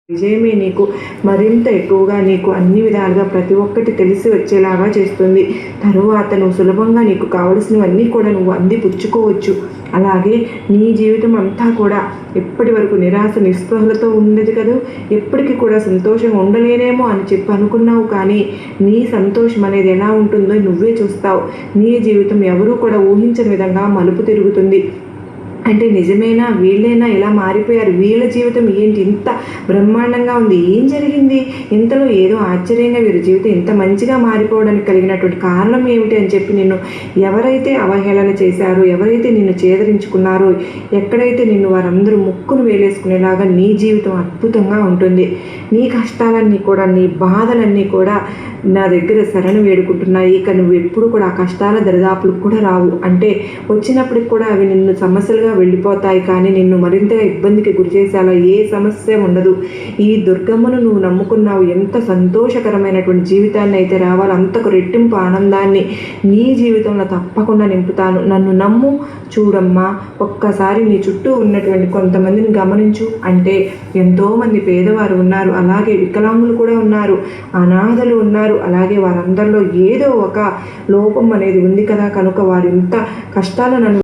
విజయమే నీకు మరింత ఎక్కువగా నీకు అన్ని విధాలుగా ప్రతి ఒక్కటి తెలిసి వచ్చేలాగా చేస్తుంది. తరువాత నువ్వు సులభంగా నీకు కావలసినవన్నీ కూడా నువ్వు అందిపుచ్చుకోవచ్చు. అలాగే నీ జీవితం అంతా కూడా ఎప్పటి వరకు నిరాశ నిస్పృహలతో ఉండేది కదా, ఎప్పటికీ కూడా సంతోషంగా ఉండలేనేమో అని చెప్పి అనుకున్నావు. కానీ నీ సంతోషం అనేది ఎలా ఉంటుందో నువ్వే చూస్తావు. నీ జీవితం ఎవరూ కూడా ఊహించని విధంగా మలుపు తిరుగుతుంది. అంటే నిజమేనా, వీళ్ళైనా ఇలా మారిపోయారు, వీళ్ళ జీవితం ఏంటి ఇంత బ్రహ్మాండంగా ఉంది, ఏం జరిగింది, ఇంతలో ఏదో ఆశ్చర్యంగా వీరి జీవితం ఇంత మంచిగా మారిపోవడానికి కలిగినటువంటి కారణం ఏమిటి అని చెప్పి నిన్ను ఎవరైతే అవహేళన చేశారో, ఎవరైతే నిన్ను చేదరించుకున్నారో, ఎక్కడైతే నిన్ను వారందరూ ముక్కును వేలేసుకునేలాగా నీ జీవితం అద్భుతంగా ఉంటుంది. నీ కష్టాలన్నీ కూడా, నీ బాధలన్నీ కూడా నా దగ్గర శరణు వేడుకుంటున్నాయి. ఇక నువ్వు ఎప్పుడు కూడా ఆ కష్టాల దరిదాపులకు కూడా రావు. అంటే వచ్చినప్పటికి కూడా అవి నిన్ను సమస్యలుగా వెళ్ళిపోతాయి, కానీ నిన్ను మరింతగా ఇబ్బందికి గురి చేసేలా ఏ సమస్య ఉండదు. ఈ దుర్గమ్మను నువ్వు నమ్ముకున్నావు, ఎంత సంతోషకరమైనటువంటి జీవితాన్ని అయితే రావాలి, అంతకు రెట్టింపు ఆనందాన్ని నీ జీవితంలో తప్పకుండా నింపుతాను. నన్ను నమ్ము. చూడమ్మా, ఒక్కసారి నీ చుట్టూ ఉన్నటువంటి కొంతమందిని గమనించు. అంటే ఎంతోమంది పేదవారు ఉన్నారు, అలాగే వికలాంగులు కూడా ఉన్నారు, అనాథలు ఉన్నారు. అలాగే వారందరిలో ఏదో ఒక లోపం అనేది ఉంది కదా, కనుక వారు ఇంత కష్టాలను